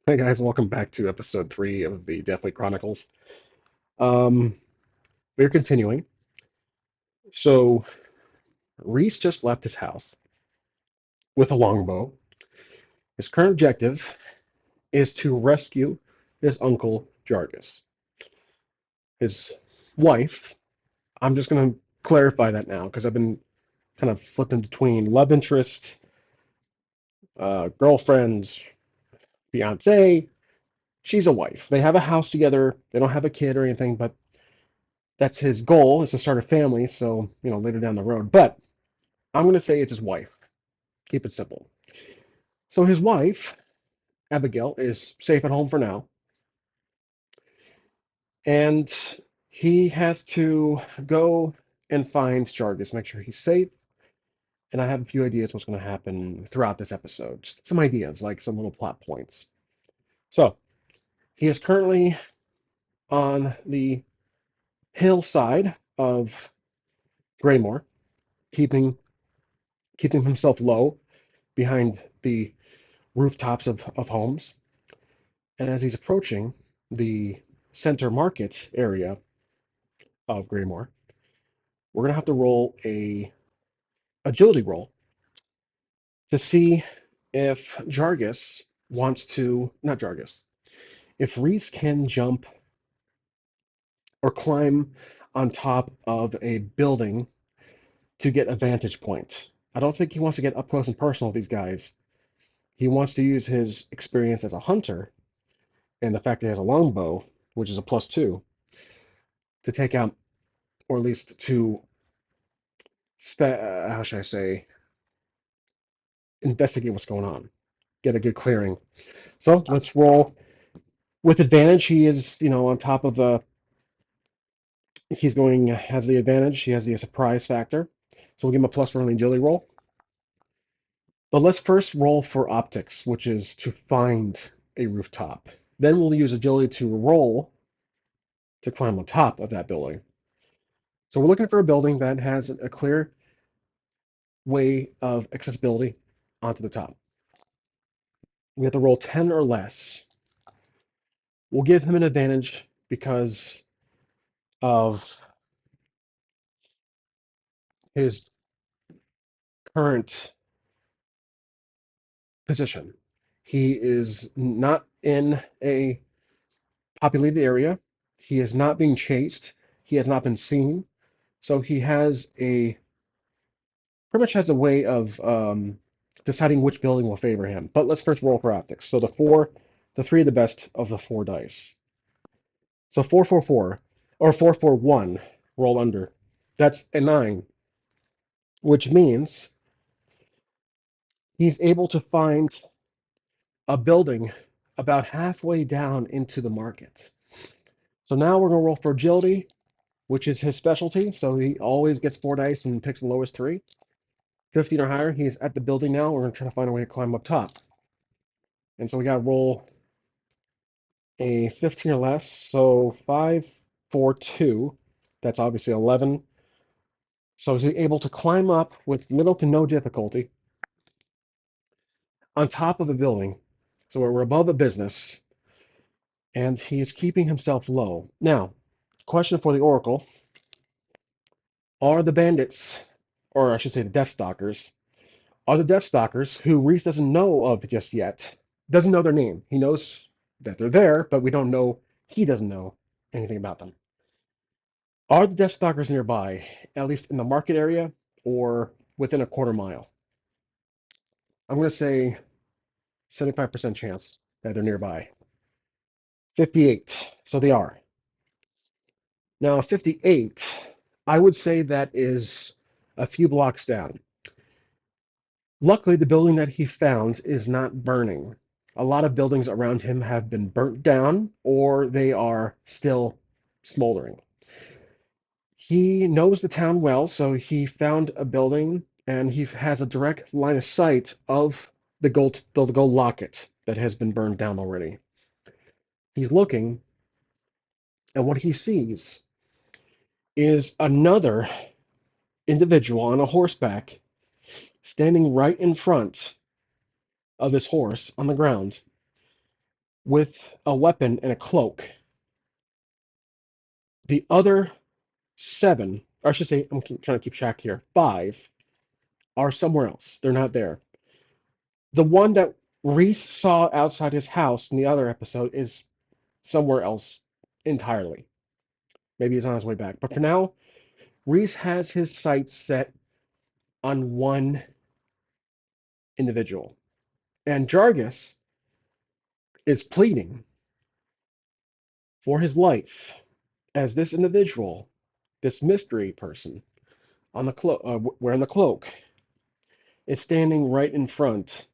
Hey guys, welcome back to episode 3 of the Deathly Chronicles. Um, we're continuing. So Reese just left his house with a longbow. His current objective is to rescue his uncle Jargos. His wife, I'm just going to clarify that now because I've been kind of flipping between love interest, girlfriends, fiance. She's a wife. They have a house together. They don't have a kid or anything, but that's his goal is to start a family. So, later down the road. But I'm going to say it's his wife. Keep it simple. So his wife, Abigail, is safe at home for now, and he has to go and find Jargus, make sure he's safe. And I have a few ideas what's going to happen throughout this episode. Just some ideas, like some little plot points. So he is currently on the hillside of Greymore, keeping keeping himself low behind the rooftops of homes. And as he's approaching the center market area of Greymore, we're gonna have to roll a agility roll to see if Jargus wants to, not Jargus, if Reese can jump or climb on top of a building to get a vantage point. I don't think he wants to get up close and personal with these guys. He wants to use his experience as a hunter and the fact that he has a longbow, which is a +2, to take out, or at least to, how should I say, investigate what's going on, get a good clearing. So let's roll with advantage. He is, on top of he's going, has the advantage. He has the surprise factor. So we'll give him a +1 on the agility roll. But let's first roll for optics, which is to find a rooftop. Then we'll use agility to roll to climb on top of that building. So we're looking for a building that has a clear way of accessibility onto the top. We have to roll 10 or less. We'll give him an advantage because of his current position. He is not in a populated area. He is not being chased. He has not been seen. So he has pretty much has a way of deciding which building will favor him. But let's first roll for optics. So the three are the best of the four dice. So 4, 4, 4, or 4, 4, 1, roll under. That's a 9, which means he's able to find a building about halfway down into the market. So now we're going to roll for agility, which is his specialty. So he always gets 4 dice and picks the lowest 3. 15 or higher, he's at the building now. We're going to try to find a way to climb up top. And so we got to roll a 15 or less. So 5, 4, 2. That's obviously 11. So he's able to climb up with little to no difficulty on top of a building. So we're above a business, and he is keeping himself low. Now, question for the Oracle. Are the bandits, or I should say the Deathstalkers, are the Deathstalkers, who Reese doesn't know of just yet, doesn't know their name. He knows that they're there, but we don't know, he doesn't know anything about them. Are the Deathstalkers nearby, at least in the market area or within a quarter mile? I'm going to say 75% chance that they're nearby. 58. So they are. Now, 58, I would say that is a few blocks down. Luckily, the building that he found is not burning. A lot of buildings around him have been burnt down or they are still smoldering. He knows the town well, so he found a building and he has a direct line of sight of the gold locket that has been burned down already. He's looking, and what he sees is another individual on a horseback standing right in front of his horse on the ground with a weapon and a cloak. The other seven, or I should say, trying to keep track here, five are somewhere else. They're not there. The one that Reece saw outside his house in the other episode is somewhere else entirely. Maybe he's on his way back. But for now, Reece has his sights set on one individual. And Jargos is pleading for his life as this individual, this mystery person on the wearing the cloak, is standing right in front.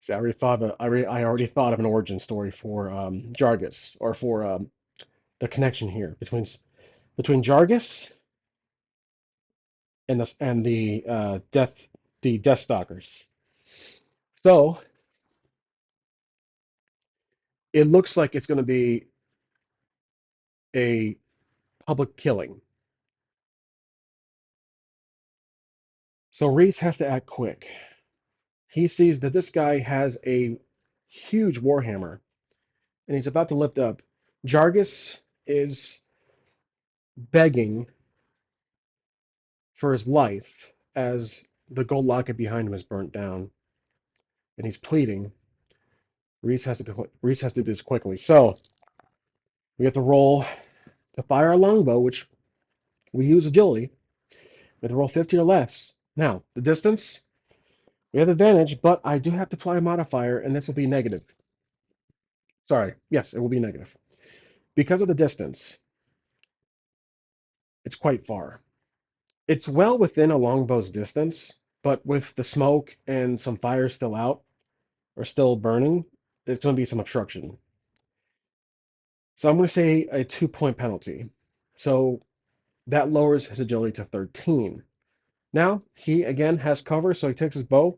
See, I already thought of an origin story for Jargos, or for the connection here between Jargos and the Deathstalkers. So it looks like it's going to be a public killing. So Reese has to act quick. He sees that this guy has a huge warhammer and he's about to lift up. Jargos is begging for his life as the gold locket behind him is burnt down, and he's pleading. Reese has to do this quickly. So we have to roll to fire our longbow, which we use agility. We have to roll 50 or less. Now the distance, we have advantage, but I do have to apply a modifier, and this will be negative. Sorry, yes, it will be negative because of the distance. It's quite far. It's well within a longbow's distance, but with the smoke and some fire still out or still burning, there's going to be some obstruction. So I'm going to say a 2 point penalty. So that lowers his agility to 13. Now he again has cover, so he takes his bow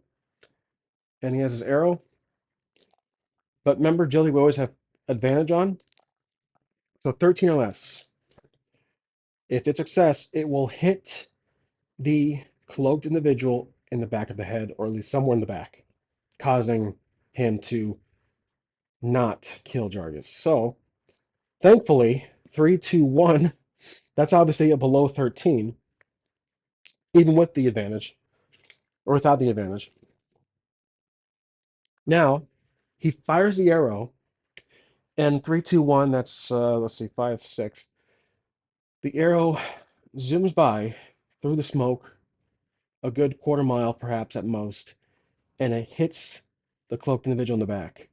and he has his arrow. But remember, agility we always have advantage on. So 13 or less. If it's success, it will hit the cloaked individual in the back of the head, or at least somewhere in the back, causing him to not kill Jargos. So thankfully, 3, 2, 1, that's obviously a below 13, even with the advantage, or without the advantage. Now, he fires the arrow, and 3, 2, 1, that's, let's see, 5, 6. The arrow zooms by through the smoke, a good quarter mile perhaps at most, and it hits the cloaked individual in the back.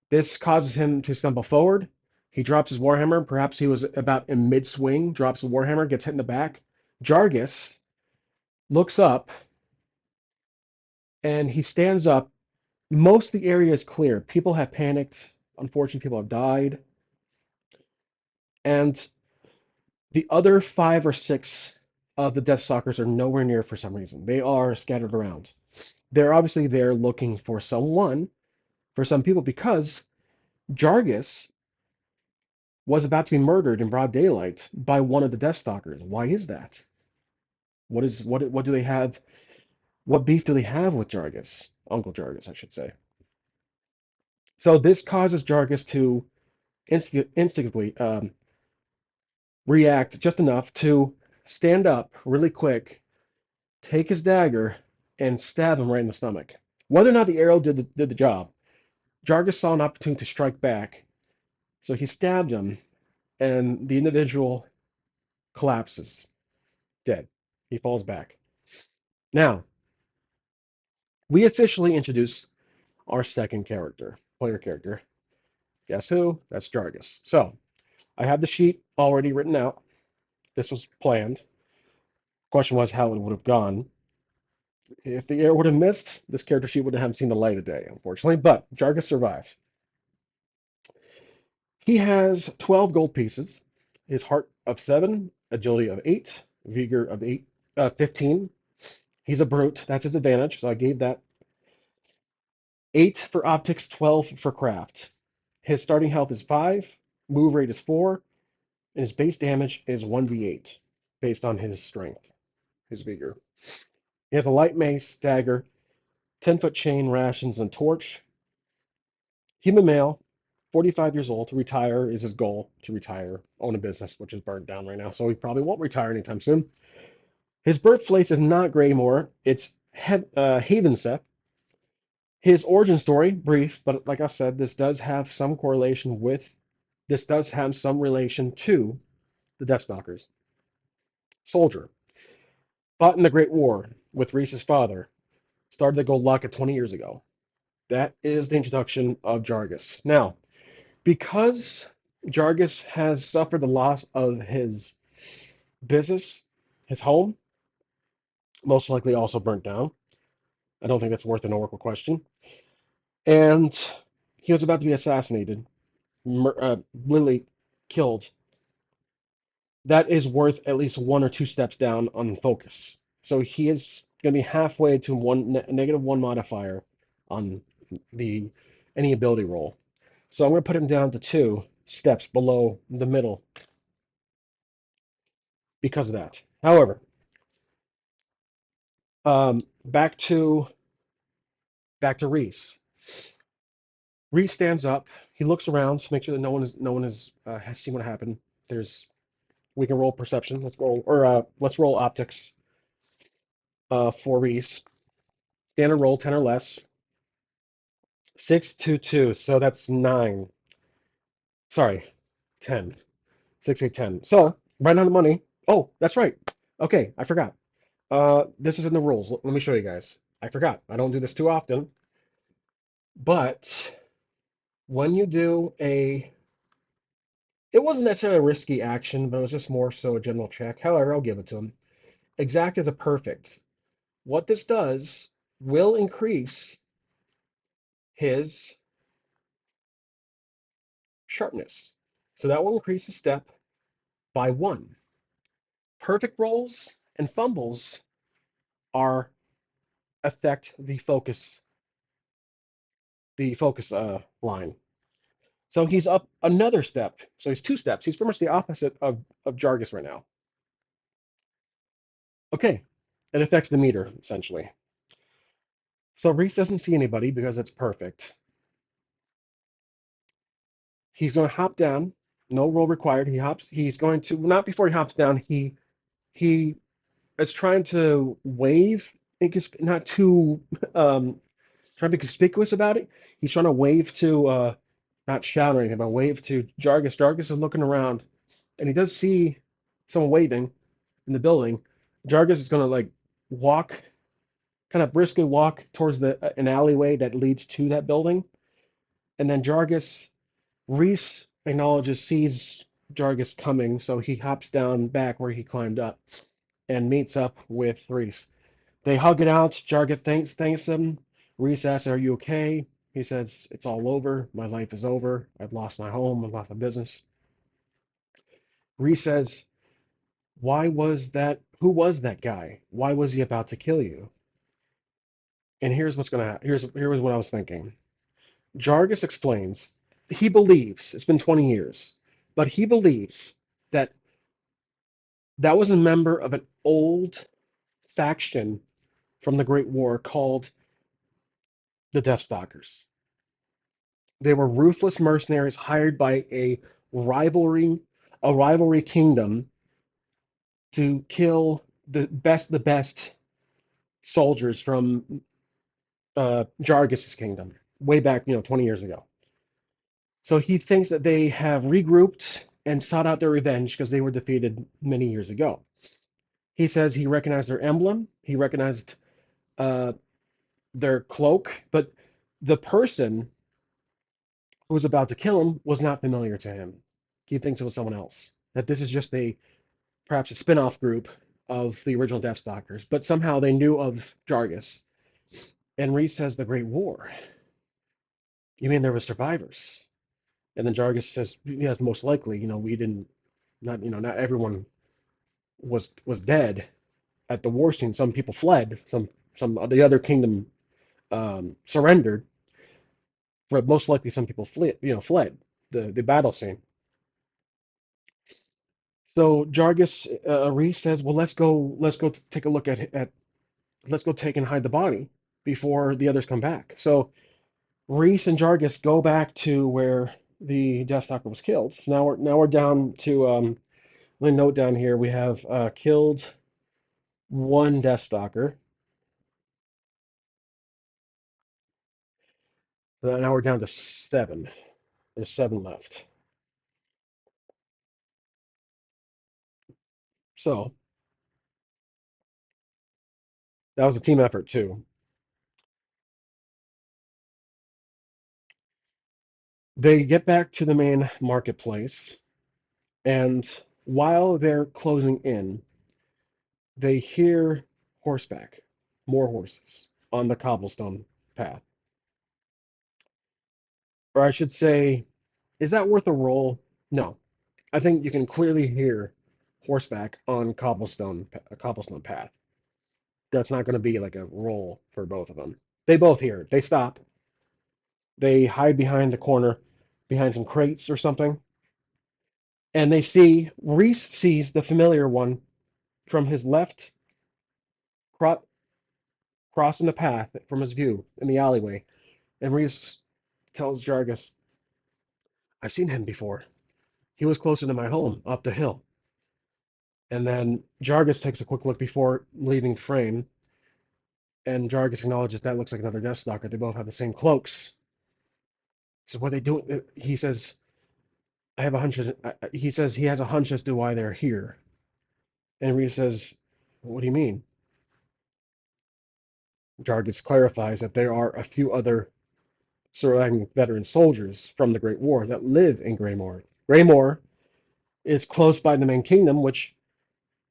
This causes him to stumble forward. He drops his warhammer. Perhaps he was about in mid-swing, drops the warhammer, gets hit in the back. Jargos looks up, and he stands up. Most of the area is clear. People have panicked. Unfortunately, people have died. And the other 5 or 6 of the Deathstalkers are nowhere near for some reason. They are scattered around. They're obviously there looking for someone, for some people, because Jargos was about to be murdered in broad daylight by one of the Deathstalkers. Why is that? What do they have? What beef do they have with Jargos? Uncle Jargos, I should say. So this causes Jargos to instinctively react just enough to stand up really quick, take his dagger, and stab him right in the stomach. Whether or not the arrow did the job, Jargos saw an opportunity to strike back, so he stabbed him, and the individual collapses, dead. He falls back. Now, we officially introduce our second player character. Guess who? That's Jargos. So, I have the sheet already written out. This was planned. Question was how it would have gone. If the arrow would have missed, this character sheet would have seen the light of day, unfortunately, but Jargos survived. He has 12 gold pieces, his heart of 7, agility of 8, vigor of 15. He's a brute. That's his advantage, so I gave that 8 for optics, 12 for craft. His starting health is 5, move rate is 4, and his base damage is 1d8 based on his strength, his vigor. He has a light mace, dagger, 10-foot chain, rations, and torch. Human male, 45 years old, to retire is his goal, to retire, own a business, which is burned down right now, so he probably won't retire anytime soon. His birthplace is not Greymore, it's Havenset. His origin story, brief, but like I said, this does have some relation to the Deathstalkers. Soldier, fought in the Great War with Reese's father, started to go luck at 20 years ago. That is the introduction of Jargos. Now, because Jargos has suffered the loss of his business, his home, most likely also burnt down. I don't think that's worth an oracle question. And he was about to be assassinated, literally killed. That is worth at least one or two steps down on focus. So he is going to be halfway to -1 modifier on the any ability roll. So I'm going to put him down to 2 steps below the middle because of that. However, um, back to back to Reece. Reece stands up. He looks around to make sure that no one is has seen what happened. There's we can roll perception. Let's roll optics for Reece. Standard roll 10 or less. 6, 2, 2. So that's 9. Sorry, 10. 6, 8, 10. So right on the money. Oh, that's right. Okay, I forgot. This is in the rules. Let me show you guys. I forgot. I don't do this too often, but when you do it wasn't necessarily a risky action, but it was just more so a general check. However, I'll give it to him. Exact is a perfect. What this does will increase his sharpness. So that will increase his step by 1. Perfect rolls and fumbles are affect the focus line. So he's up another step. So he's 2 steps. He's pretty much the opposite of Jargos right now. Okay. It affects the meter, essentially. So Reece doesn't see anybody because it's perfect. He's going to hop down. No roll required. He's going to, not before he hops down, he is trying to wave. Not too trying to be conspicuous about it. He's trying to wave to not shout or anything, but wave to Jargos. Jargos is looking around and he does see someone waving in the building. Jargos is going to like walk, kind of briskly walk towards an alleyway that leads to that building. And then Reece acknowledges, sees Jargos coming, so he hops down back where he climbed up and meets up with Reece. They hug it out. Jargos thanks him. Reece asks, "Are you okay?" He says, "It's all over. My life is over. I've lost my home. I've lost my business." Reece says, "Why was that? Who was that guy? Why was he about to kill you?" And here's what's gonna happen. Here's what I was thinking. Jargos explains he believes it's been 20 years, but he believes that that was a member of an old faction from the Great War called the Deathstalkers. They were ruthless mercenaries hired by rivalry rivalry kingdom to kill the best soldiers from Jargus's kingdom way back, 20 years ago. So he thinks that they have regrouped and sought out their revenge because they were defeated many years ago. He says he recognized their emblem, he recognized uh, their cloak, but the person who was about to kill him was not familiar to him. He thinks it was someone else. That this is just perhaps a spin-off group of the original Deathstalkers, but somehow they knew of Jargos. And Reece says the Great War. You mean there were survivors? And then Jargos says, yes, most likely. We didn't, not everyone was dead at the war scene. Some people fled. Some of the other kingdom surrendered, but most likely some people fled the battle scene. So Jargos Reece says, well, let's go take a look at let's go take and hide the body before the others come back. So Reece and Jargos go back to where the Deathstalker was killed. Now we're down to let me note down here. We have killed one Deathstalker. So now we're down to seven. There's seven left. So that was a team effort too. They get back to the main marketplace, and while they're closing in, they hear horseback, more horses on the cobblestone path. Or I should say, is that worth a roll? No. I think you can clearly hear horseback on a cobblestone path. That's not going to be like a roll for both of them. They both hear it. They stop. They hide behind the corner, behind some crates or something, and they see Reese sees the familiar one from his left, cro crossing the path from his view in the alleyway. And Reese tells Jargus, "I've seen him before. He was closer to my home, up the hill." And then Jargus takes a quick look before leaving frame, and Jargus acknowledges that looks like another Deathstalker. They both have the same cloaks. So what they do? He says, "I have a hunch." He says he has a hunch as to why they're here. And Reese says, "What do you mean?" Jargus clarifies that there are a few other surviving veteran soldiers from the Great War that live in Greymore. Greymore is close by the main kingdom, which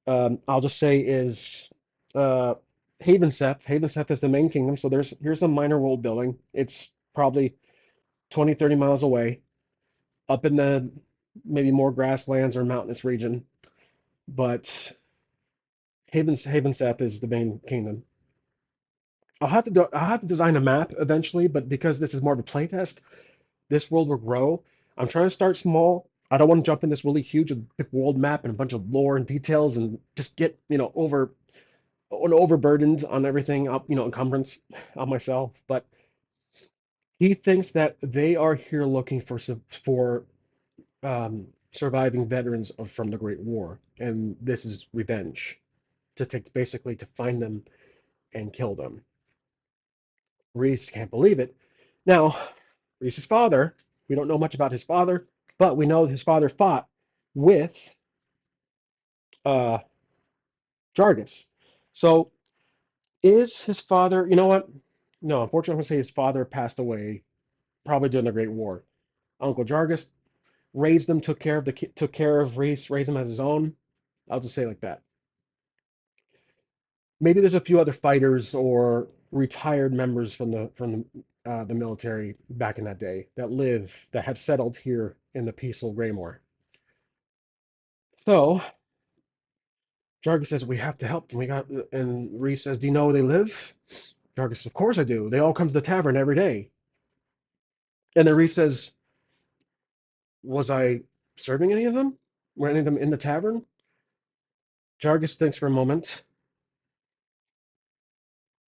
I'll just say is uh, Havenseth. Havenseth is the main kingdom, so here's a minor world building. It's probably 20, 30 miles away, up in the maybe more grasslands or mountainous region. But Havenseth is the main kingdom. I'll have to design a map eventually, but because this is more of a playtest, this world will grow. I'm trying to start small. I don't want to jump in this really huge big world map and a bunch of lore and details and just get, overburdened on everything up, encumbrance on myself. But he thinks that they are here looking for surviving veterans from the Great War, and this is revenge basically to find them and kill them. Reese can't believe it. Now, Reese's father, we don't know much about his father, but we know his father fought with uh, Jargus. So is his father, you know what? No, unfortunately, I'm going to say his father passed away probably during the Great War. Uncle Jargus raised them, took care of Reese, raised him as his own. I'll just say it like that. Maybe there's a few other fighters or retired members from the military back in that day that have settled here in the peaceful Greymore. So Jargus says we have to help them. And Reese says, "Do you know where they live?" Jargus says, "Of course I do. They all come to the tavern every day." And then Reese says, "Was I serving any of them? Were any of them in the tavern?" Jargus thinks for a moment.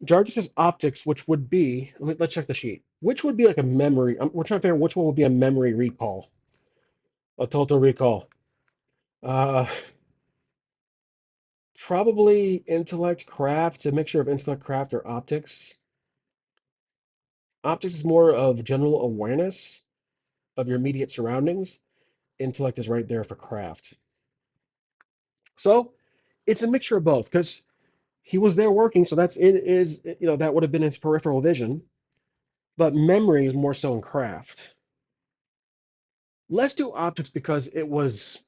Jargus's optics, which would be, let's check the sheet. Which would be like a memory? We're trying to figure out which one would be a memory recall, a total recall. Uh, Probably intellect, craft, a mixture of intellect, craft, or optics. Optics is more of general awareness of your immediate surroundings. Intellect is right there for craft. So it's a mixture of both because he was there working, so that would have been his peripheral vision. But memory is more so in craft. Let's do optics because it was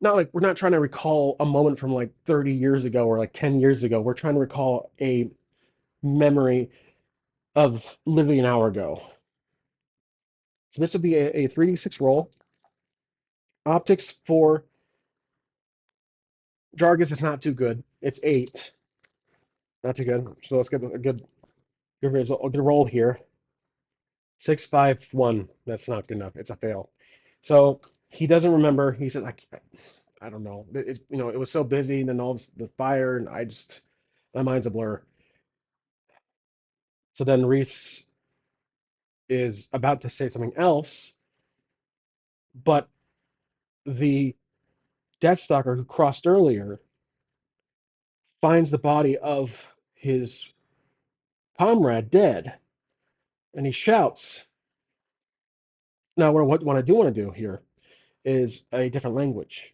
not like we're not trying to recall a moment from like 30 years ago or like 10 years ago. We're trying to recall a memory of literally an hour ago. So this would be a 3d6 roll. Optics for Jargus is not too good. It's 8. Not too good. So let's get a good roll here. 651. That's not good enough. It's a fail. So he doesn't remember. He said, I don't know. It was so busy, and then all the fire, and my mind's a blur. So then Reese is about to say something else, but the Deathstalker who crossed earlier finds the body of his comrade dead, and he shouts. Now, what I do want to do here is a different language.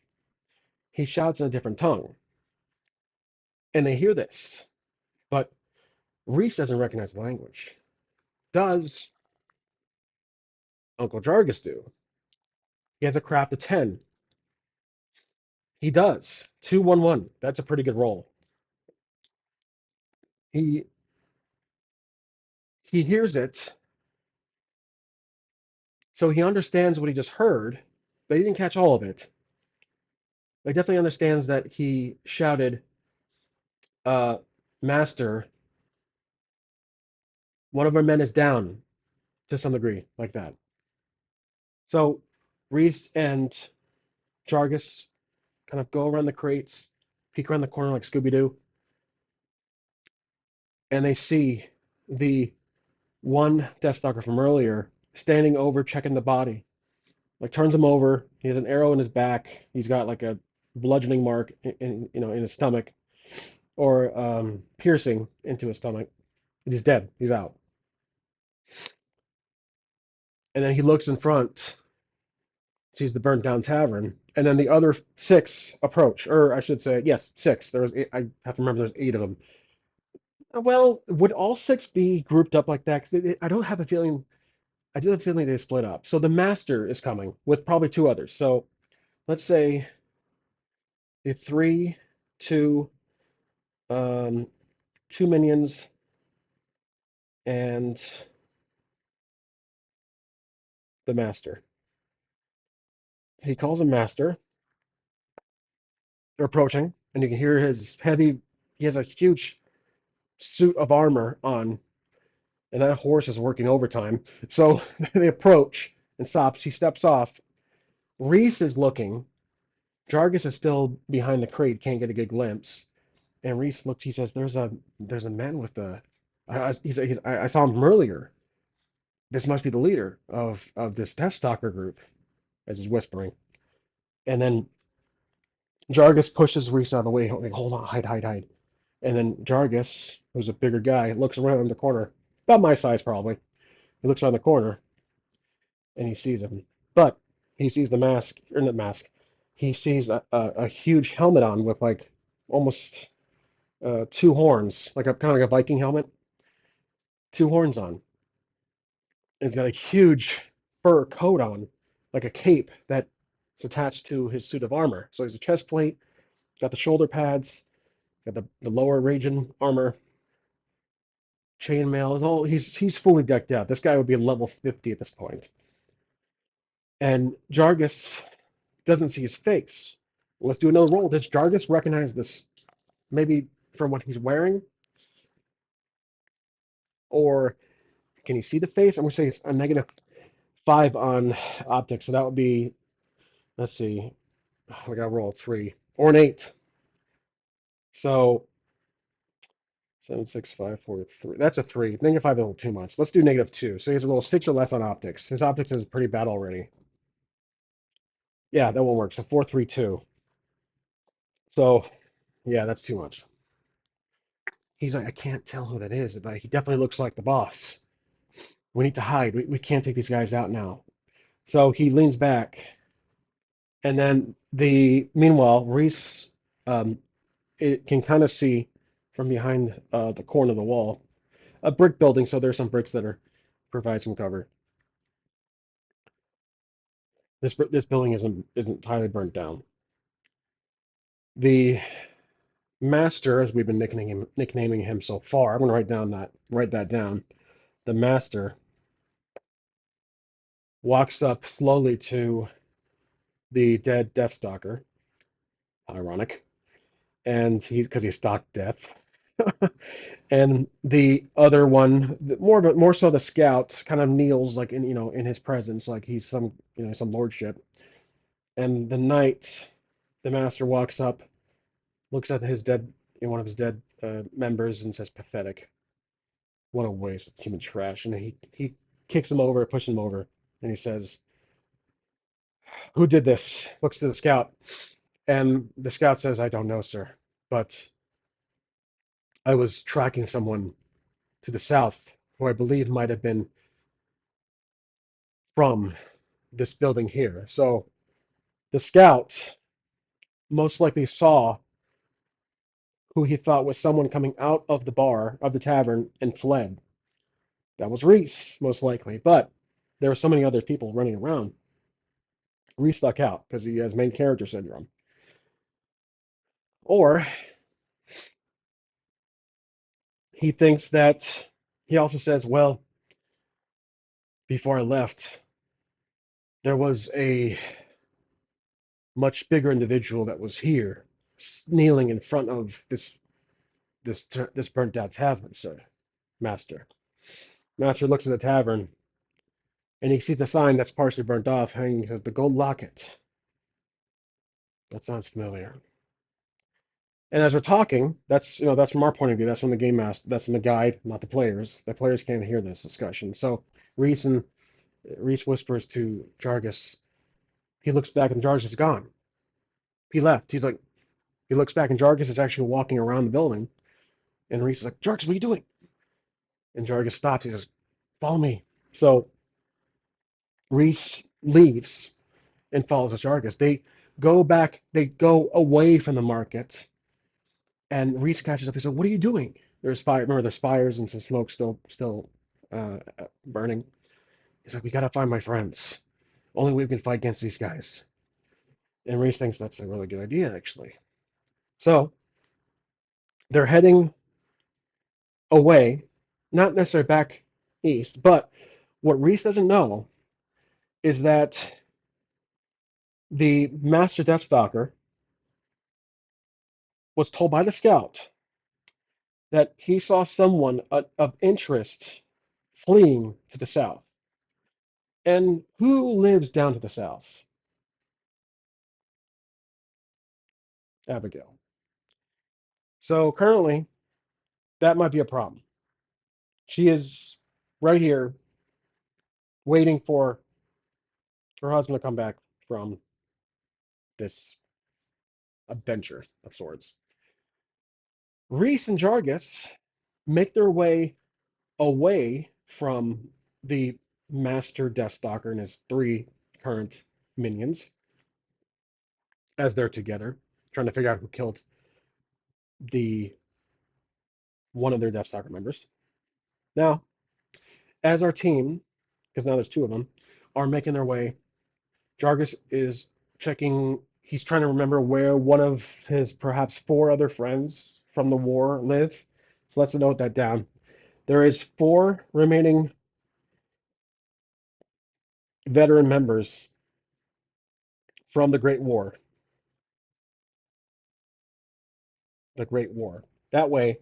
He shouts in a different tongue, and they hear this, but Reece doesn't recognize the language. Does Uncle Jargos do? He has a craft of 10. He does. 2-1-1. That's a pretty good roll. He he hears it, so he understands what he just heard, but he didn't catch all of it. But he definitely understands that he shouted, uh, Master, one of our men is down, to some degree, like that. So Reese and Jargus kind of go around the crates, peek around the corner like Scooby-Doo, and they see the one Deathstalker from earlier standing over checking the body. Like turns him over. He has an arrow in his back. He's got like a bludgeoning mark in his stomach, or piercing into his stomach. He's dead. He's out. And then he looks in front, sees the burnt down tavern, and then the other six approach, or I should say, yes, six. There was eight, I have to remember there's eight of them. Well, would all six be grouped up like that? Because I don't have a feeling. I do have a feeling they split up. So the master is coming with probably two others. So let's say the three, two, um, two minions, and the master. He calls him master. They're approaching, and you can hear his heavy. He has a huge suit of armor on, and that horse is working overtime. So they approach and stops. He steps off. Reese is looking. Jargus is still behind the crate, can't get a good glimpse. And Reese looked. He says, "There's a man with a." I saw him earlier. This must be the leader of this Deathstalker group," as he's whispering. And then Jargus pushes Reese out of the way. Like, hold on, hide, hide, hide. And then Jargus, who's a bigger guy, looks around the corner, about my size probably. He looks around the corner and he sees him. But he sees the mask, or not mask. He sees a huge helmet on with like almost two horns, like a kind of like a Viking helmet, two horns on. And he's got a huge fur coat on, like a cape that's attached to his suit of armor. So he's a chest plate, got the shoulder pads, got the lower region armor, chainmail. Is all he's fully decked out. This guy would be level 50 at this point. And Jargus doesn't see his face. Let's do another roll. Does Jargus recognize this? Maybe from what he's wearing, or can he see the face? I'm gonna say it's a -5 on optics, so that would be. Let's see. We gotta roll a 3 or an 8. So 7, 6, 5, 4, 3. That's a 3. -5 is a little too much. Let's do -2. So he has a roll 6 or less on optics. His optics is pretty bad already. Yeah, that won't work. So 4, 3, 2. So yeah, that's too much. He's like, I can't tell who that is, but he definitely looks like the boss. We need to hide. We can't take these guys out now. So he leans back, and then meanwhile, Reese it can kind of see from behind the corner of the wall a brick building. So there's some bricks that are provide some cover. This building isn't entirely burnt down. The master, as we've been nicknaming him so far, I'm gonna write that down. The master walks up slowly to the dead Deathstalker. Ironic, and because he stalked death. And the other one, more so the scout, kind of kneels like in his presence, like he's some lordship. And the knight, the master walks up, looks at one of his dead members, and says, "Pathetic. What a waste of human trash." And he kicks him over, pushes him over, and he says, "Who did this?" Looks to the scout, and the scout says, "I don't know, sir, but I was tracking someone to the south who I believe might have been from this building here." So the scout most likely saw who he thought was someone coming out of the bar, of the tavern, and fled. That was Reece, most likely. But there were so many other people running around. Reece stuck out because he has main character syndrome. Or he thinks that he also says, well, before I left, there was a much bigger individual that was here, kneeling in front of this burnt out tavern, sir, master. Master looks at the tavern and he sees a sign that's partially burnt off, hanging says the gold locket. That sounds familiar. And as we're talking, that's from our point of view. That's from the game master. That's from the guide, not the players. The players can't hear this discussion. So Reese and Reese whispers to Jargos. He looks back and Jargos is gone. He left. He looks back and Jargos is actually walking around the building. And Reese is like, Jargos, what are you doing? And Jargos stops. He says, follow me. So Reese leaves and follows Jargos. They go back. They go away from the market. And Reese catches up. He said, "What are you doing?" There's fire. Remember, there's fires and some smoke still burning. He's like, "We gotta find my friends. Only we can fight against these guys." And Reese thinks that's a really good idea, actually. So they're heading away, not necessarily back east, but what Reese doesn't know is that the Master Deathstalker was told by the scout that he saw someone of interest fleeing to the south. And who lives down to the south? Abigail. So currently, that might be a problem. She is right here waiting for her husband to come back from this adventure of sorts. Reese and Jargos make their way away from the Master Deathstalker and his three current minions as they're together, trying to figure out who killed the one of their Deathstalker members. Now, as our team, because now there's two of them, are making their way, Jargos is checking. He's trying to remember where one of his perhaps four other friends from the war live. So let's note that down. There is four remaining veteran members from the Great War. The Great War. That way,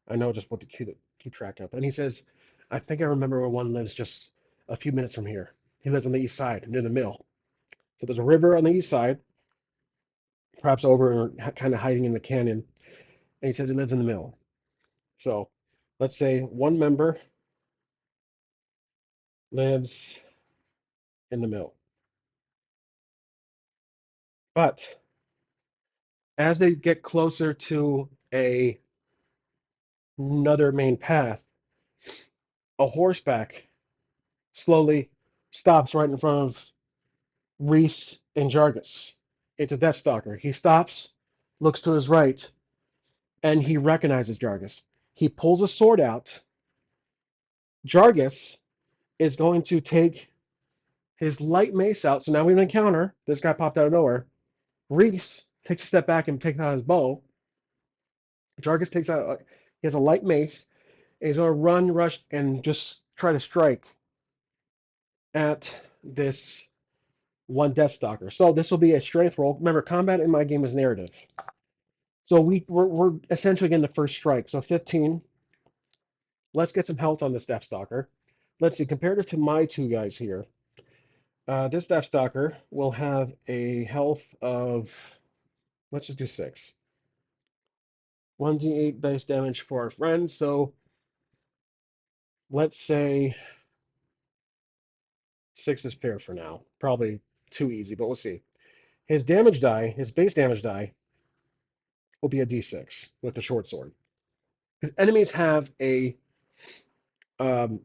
I know just what to keep track of. And he says, I think I remember where one lives just a few minutes from here. He lives on the east side, near the mill. So there's a river on the east side, perhaps over kind of hiding in the canyon. And he says he lives in the mill. So let's say one member lives in the mill. But as they get closer to another main path, a horseback slowly stops right in front of Reese and Jargos. It's a Deathstalker. He stops, looks to his right, and he recognizes Jargos. He pulls a sword out. Jargos is going to take his light mace out. So now we have an encounter. This guy popped out of nowhere. Reese takes a step back and takes out his bow. Jargos takes out, he has a light mace, and he's going to run, rush, and just try to strike at this one Deathstalker. So this will be a strength roll. Remember, combat in my game is narrative. So we're essentially getting the first strike. So 15. Let's get some health on this Deathstalker. Let's see, comparative to my two guys here, this Deathstalker will have a health of, let's just do 6. 1d8 base damage for our friends. So let's say 6 is fair for now. Probably too easy, but we'll see. His damage die, his base damage die, will be a d6 with the short sword. His enemies have a um,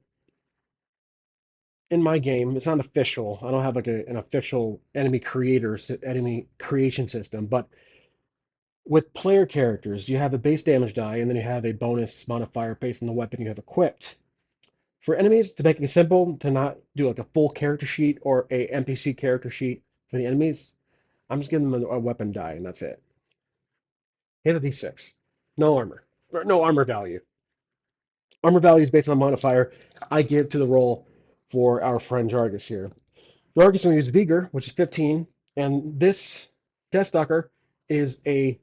in my game, it's not official. I don't have like an official enemy creation system, but with player characters, you have a base damage die, and then you have a bonus modifier based on the weapon you have equipped. For enemies, to make it simple, to not do like a full character sheet or a NPC character sheet for the enemies, I'm just giving them a weapon die, and that's it. Hit a d6. No armor. No armor value. Armor value is based on a modifier I give to the roll for our friend Jargos here. Jargos is going to use Vigor, which is 15, and this Deathstalker is a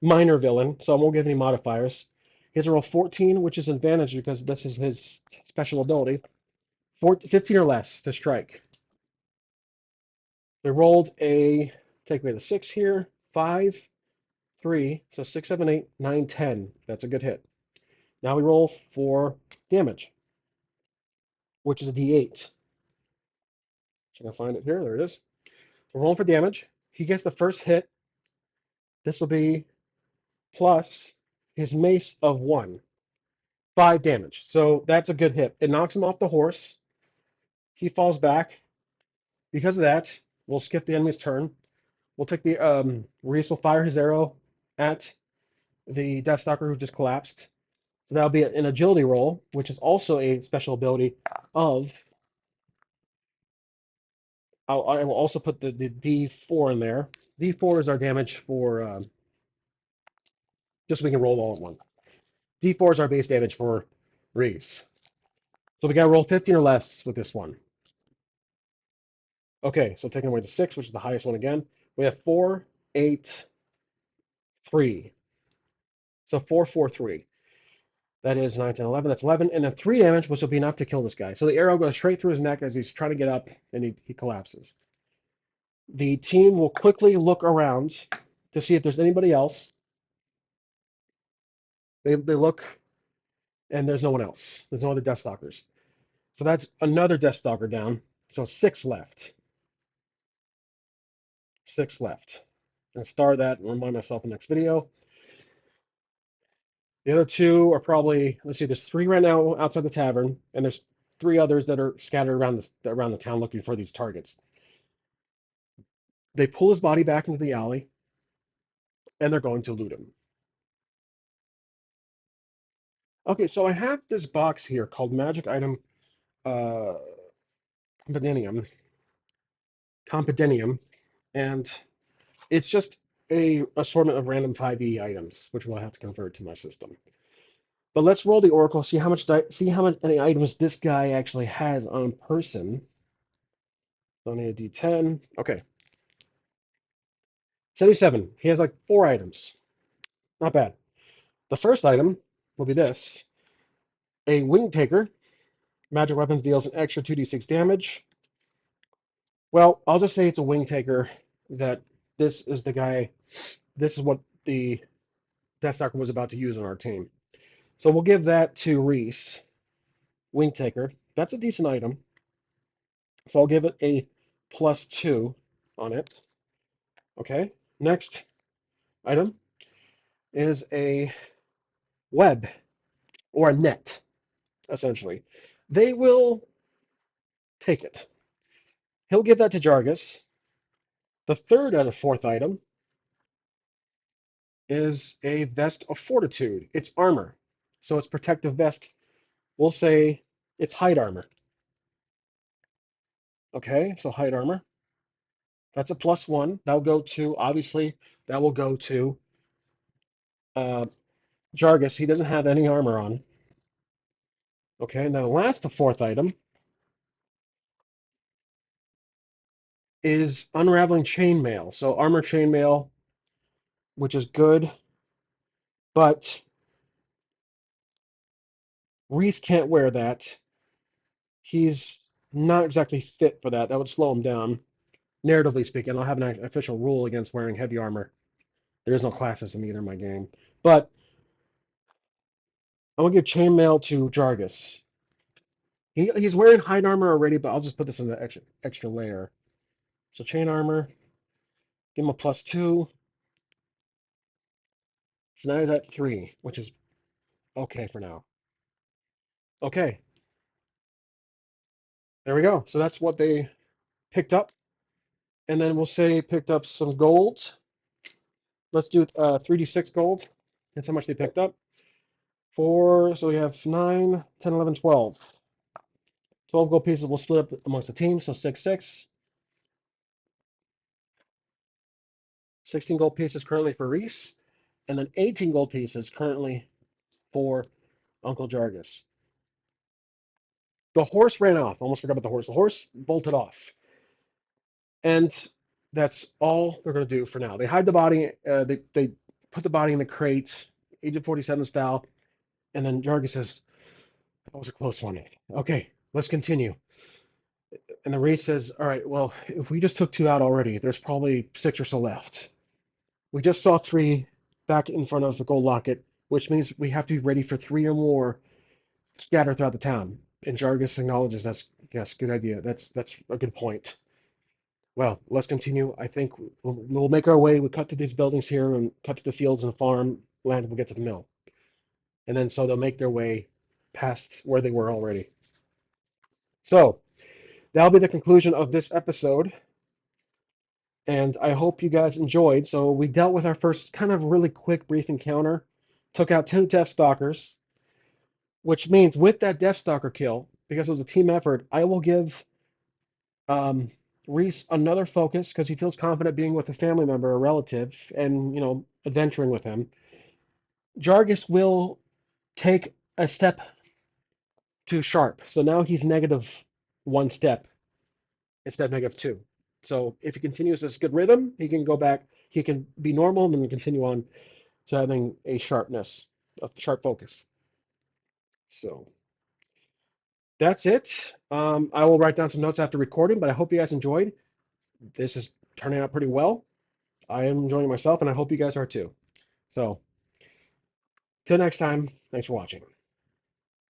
minor villain, so I won't give any modifiers. He has a roll 14, which is an advantage because this is his special ability. 15 or less to strike. They rolled take away the 6 here, 5, 3, so 6, 7, 8, 9, 10. That's a good hit. Now we roll for damage, which is a d8. So I'm going to find it here. There it is. We're rolling for damage. He gets the first hit. This will be plus his mace of 1. 5 damage. So that's a good hit. It knocks him off the horse. He falls back. Because of that, we'll skip the enemy's turn. We'll take the Reece will fire his arrow at the Deathstalker who just collapsed. So that'll be an agility roll, which is also a special ability of. I will also put the D4 in there. D4 is our damage for just so we can roll all at once. D4 is our base damage for Reece. So we got to roll 15 or less with this one. Okay, so taking away the 6, which is the highest one again, we have 4, 8, 3. So 4, 4, 3. That is 9, 10, 11. That's 11. And then 3 damage, which will be enough to kill this guy. So the arrow goes straight through his neck as he's trying to get up, and he collapses. The team will quickly look around to see if there's anybody else. They look, and there's no one else. There's no other Deathstalkers. So that's another Deathstalker down. So 6 left. 6 left. I'm going to star that and remind myself in the next video. The other 2 are probably, let's see, there's 3 right now outside the tavern, and there's 3 others that are scattered around the town looking for these targets. They pull his body back into the alley, and they're going to loot him. Okay, so I have this box here called Magic Item uh, Compendium, and it's just a assortment of random 5e items, which we'll have to convert to my system. But let's roll the Oracle, see how many items this guy actually has on person. So I need a d10. Okay. 77. He has like 4 items. Not bad. The first item will be this. A Wing Taker. Magic weapons deals an extra 2d6 damage. Well, I'll just say it's a Wing Taker, that this is the guy, this is what the Deathstalker was about to use on our team. So we'll give that to Reece. Wing Taker. That's a decent item. So I'll give it a +2 on it. Okay. Next item is a web or a net, essentially. They will take it. He'll give that to Jargos. The third out of fourth item is a vest of fortitude. It's armor. So it's protective vest. We'll say it's hide armor. Okay, so hide armor. That's a +1. That'll go to, obviously, that will go to uh, Jargos. He doesn't have any armor on. Okay, now the last fourth item is unraveling chainmail. So armor chainmail, which is good, but Reece can't wear that. He's not exactly fit for that. That would slow him down, narratively speaking. I'll have an official rule against wearing heavy armor. There is no classism either in my game. But I'm going to give chainmail to Jargos. He's wearing hide armor already, but I'll just put this in the extra layer. So chain armor, give him a +2. So now he's at 3, which is okay for now. Okay, there we go. So that's what they picked up. And then we'll say picked up some gold. Let's do 3d6 gold. That's how much they picked up. Four, so we have 9, 10, 11, 12. 12 gold pieces will split up amongst the team, so 6, 6. 16 gold pieces currently for Reece, and then 18 gold pieces currently for Uncle Jargos. The horse ran off. Almost forgot about the horse. The horse bolted off. And that's all they're going to do for now. They hide the body. They put the body in a crate, Agent 47 style. And then Jargos says, that was a close one. Okay, let's continue. And the Reece says, all right, well, if we just took 2 out already, there's probably 6 or so left. We just saw 3 back in front of the gold locket, which means we have to be ready for 3 or more scattered throughout the town. And Jargos acknowledges that's, yes, good idea. That's a good point. Well, let's continue. I think we'll make our way. We'll cut through these buildings here and cut through the fields and the farm land. We'll get to the mill. And then so they'll make their way past where they were already. So that'll be the conclusion of this episode. And I hope you guys enjoyed. So we dealt with our first kind of really quick, brief encounter, took out 2 Deathstalkers, which means with that Deathstalker kill, because it was a team effort, I will give um, Reece another focus because he feels confident being with a family member, a relative, and adventuring with him. Jargos will take a step to sharp, so now he's -1 step instead of -2. So if he continues this good rhythm, he can go back. He can be normal and then continue on to having a sharp focus. So that's it. I will write down some notes after recording, but I hope you guys enjoyed. This is turning out pretty well. I am enjoying myself, and I hope you guys are too. So, till next time, thanks for watching.